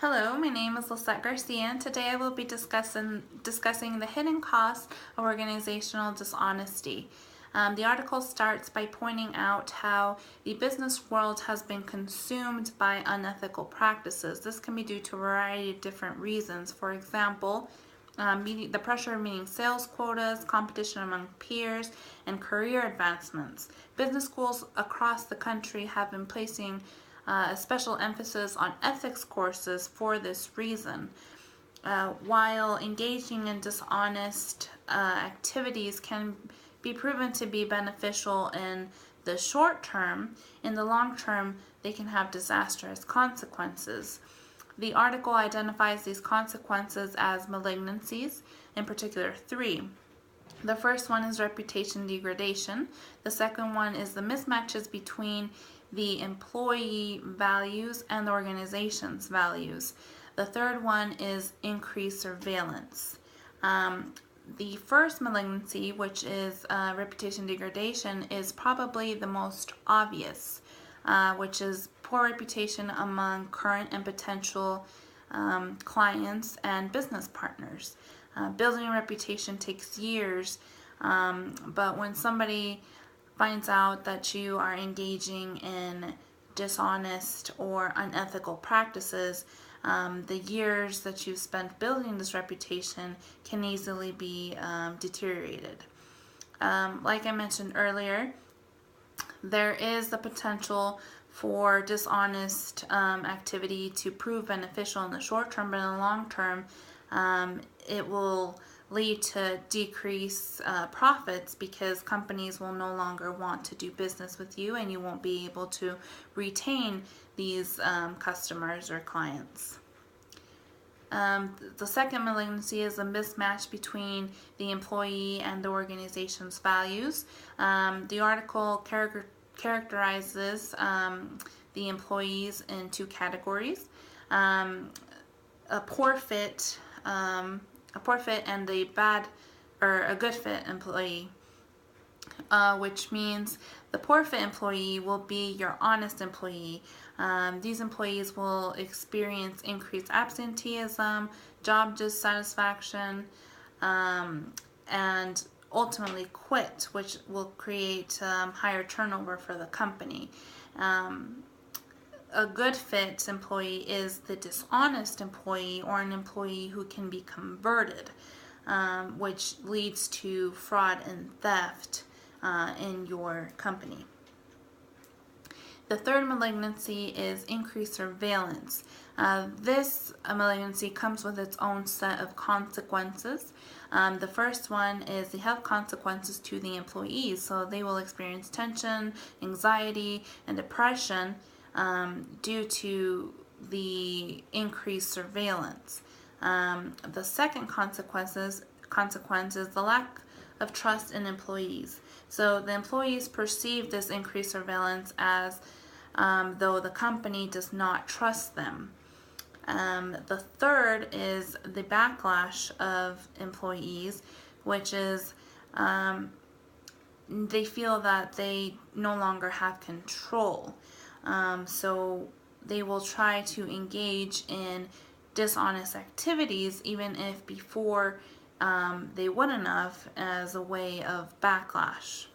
Hello, my name is Lisette Garcia, and today I will be discussing the hidden costs of organizational dishonesty. The article starts by pointing out how the business world has been consumed by unethical practices. This can be due to a variety of different reasons. For example, the pressure of meeting sales quotas, competition among peers, and career advancements. Business schools across the country have been placing a special emphasis on ethics courses for this reason. While engaging in dishonest activities can be proven to be beneficial in the short term, in the long term they can have disastrous consequences. The article identifies these consequences as malignancies, in particular three. The first one is reputation degradation. The second one is the mismatches between the employee values and the organization's values. The third one is increased surveillance. The first malignancy, which is reputation degradation, is probably the most obvious, which is poor reputation among current and potential clients and business partners. Building a reputation takes years, but when somebody finds out that you are engaging in dishonest or unethical practices, the years that you've spent building this reputation can easily be deteriorated. Like I mentioned earlier, there is the potential for dishonest activity to prove beneficial in the short term, but in the long term, it will lead to decreased profits because companies will no longer want to do business with you, and you won't be able to retain these customers or clients. The second malignancy is a mismatch between the employee and the organization's values. The article characterizes the employees in two categories: a poor fit and a good fit employee, which means the poor fit employee will be your honest employee. These employees will experience increased absenteeism, job dissatisfaction, and ultimately quit, which will create higher turnover for the company. A good fit employee is the dishonest employee, or an employee who can be converted, which leads to fraud and theft in your company. The third malignancy is increased surveillance. This malignancy comes with its own set of consequences. The first one is the health consequences to the employees. So they will experience tension, anxiety, and depression due to the increased surveillance. The second consequence is the lack of trust in employees. So the employees perceive this increased surveillance as though the company does not trust them. The third is the backlash of employees, which is they feel that they no longer have control. So they will try to engage in dishonest activities even if before they wouldn't have, as a way of backlash.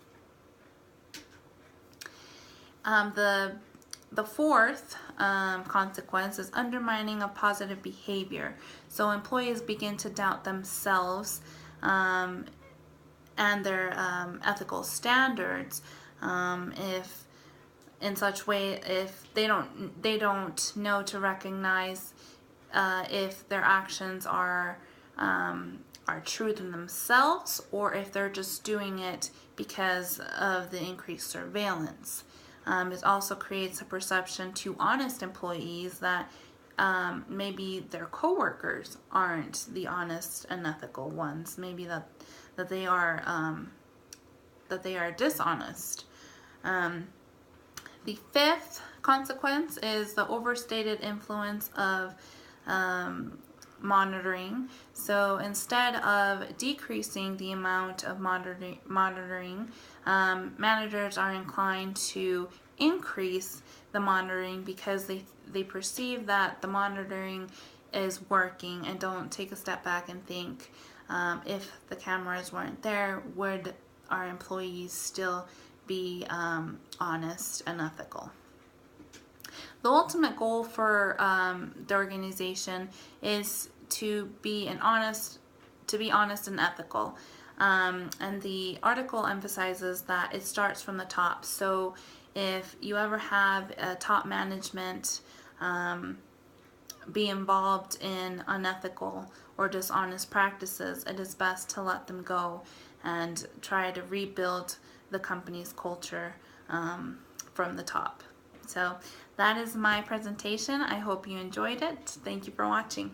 The fourth consequence is undermining of positive behavior. So employees begin to doubt themselves and their ethical standards if they don't know to recognize if their actions are true to themselves, or if they're just doing it because of the increased surveillance. It also creates a perception to honest employees that maybe their coworkers aren't the honest and ethical ones. Maybe that they are dishonest. The fifth consequence is the overstated influence of monitoring. So instead of decreasing the amount of monitoring, managers are inclined to increase the monitoring because they perceive that the monitoring is working and don't take a step back and think, if the cameras weren't there, would our employees still be honest and ethical? The ultimate goal for the organization is to be honest and ethical. And the article emphasizes that it starts from the top. So if you ever have a top management be involved in unethical or dishonest practices, it is best to let them go and try to rebuild the company's culture from the top. So that is my presentation. I hope you enjoyed it. Thank you for watching.